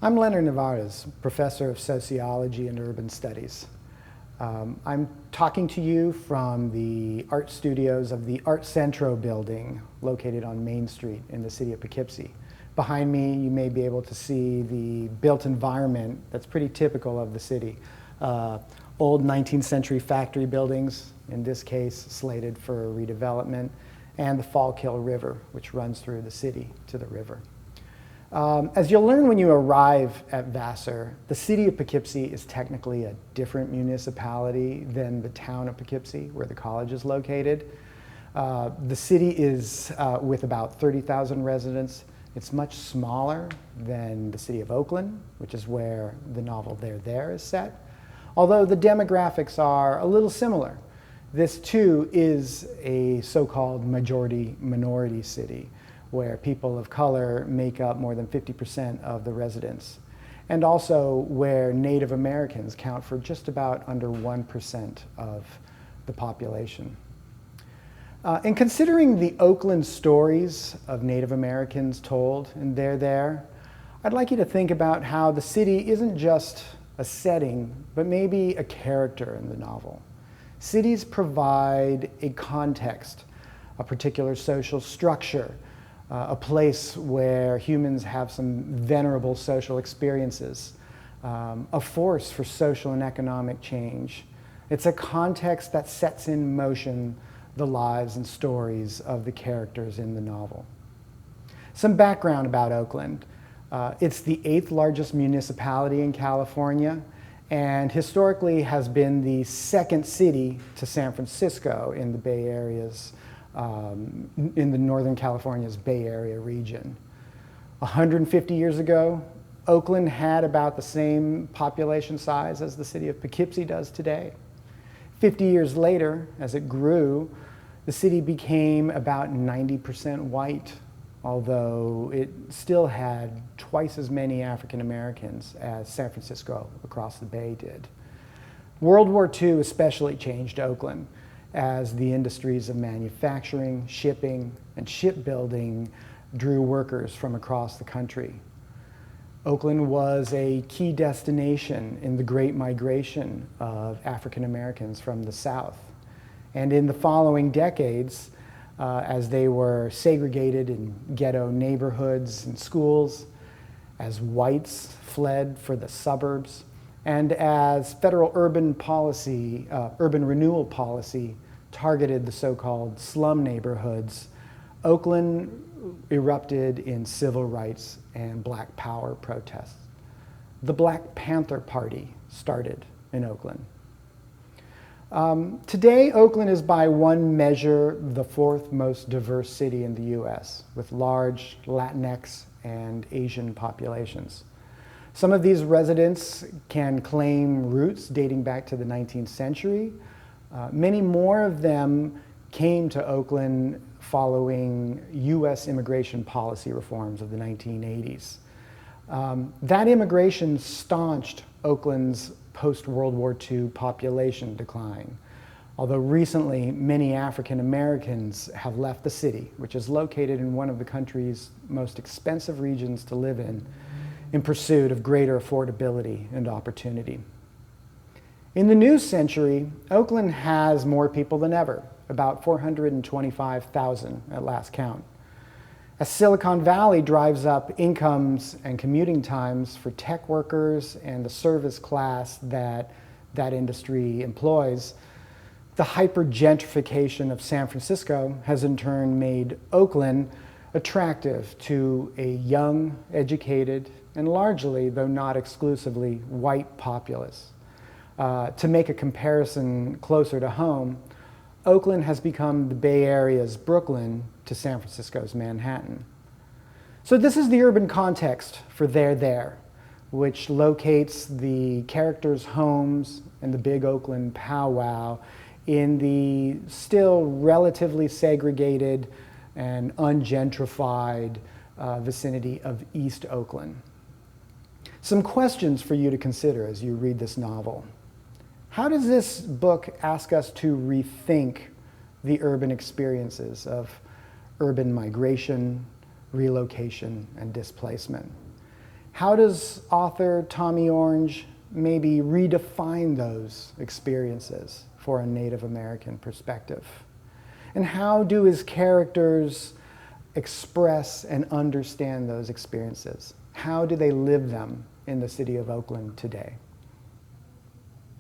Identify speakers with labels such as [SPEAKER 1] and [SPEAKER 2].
[SPEAKER 1] I'm Leonard Nevarez, professor of sociology and urban studies. I'm talking to you from the art studios of the Art Centro building located on Main Street in the city of Poughkeepsie. Behind me, you may be able to see the built environment that's pretty typical of the city. Old 19th century factory buildings, in this case slated for redevelopment, and the Fallkill River, which runs through the city to the river. As you'll learn when you arrive at Vassar, the city of Poughkeepsie is technically a different municipality than the town of Poughkeepsie, where the college is located. The city is with about 30,000 residents. It's much smaller than the city of Oakland, which is where the novel There is set. Although the demographics are a little similar. This too is a so-called majority-minority city, where people of color make up more than 50% of the residents, and also where Native Americans count for just about under 1% of the population. In considering the Oakland stories of Native Americans told in There, I'd like you to think about how the city isn't just a setting, but maybe a character in the novel. Cities provide a context, a particular social structure, a place where humans have some venerable social experiences, a force for social and economic change. It's a context that sets in motion the lives and stories of the characters in the novel. Some background about Oakland. It's the 8th largest municipality in California, and historically has been the second city to San Francisco in the Bay Area's in the Northern California's Bay Area region. 150 years ago, Oakland had about the same population size as the city of Poughkeepsie does today. 50 years later, as it grew, the city became about 90% white, although it still had twice as many African Americans as San Francisco across the bay did. World War II especially changed Oakland, as the industries of manufacturing, shipping, and shipbuilding drew workers from across the country. Oakland was a key destination in the Great Migration of African Americans from the South. And in the following decades, as they were segregated in ghetto neighborhoods and schools, as whites fled for the suburbs, and as federal urban renewal policy targeted the so-called slum neighborhoods, Oakland erupted in civil rights and Black Power protests. The Black Panther Party started in Oakland. Today, Oakland is by one measure the 4th most diverse city in the US, with large Latinx and Asian populations. Some of these residents can claim roots dating back to the 19th century. Many more of them came to Oakland following US immigration policy reforms of the 1980s. That immigration staunched Oakland's post-World War II population decline, although recently many African Americans have left the city, which is located in one of the country's most expensive regions to live in pursuit of greater affordability and opportunity. In the new century, Oakland has more people than ever, about 425,000 at last count. As Silicon Valley drives up incomes and commuting times for tech workers and the service class that industry employs, the hyper-gentrification of San Francisco has in turn made Oakland attractive to a young, educated, and largely, though not exclusively, white populace. To make a comparison closer to home, Oakland has become the Bay Area's Brooklyn to San Francisco's Manhattan. So this is the urban context for There, which locates the characters' homes and the big Oakland powwow in the still relatively segregated and ungentrified vicinity of East Oakland. Some questions for you to consider as you read this novel. How does this book ask us to rethink the urban experiences of urban migration, relocation, and displacement? How does author Tommy Orange maybe redefine those experiences for a Native American perspective? And how do his characters express and understand those experiences? How do they live them in the city of Oakland today?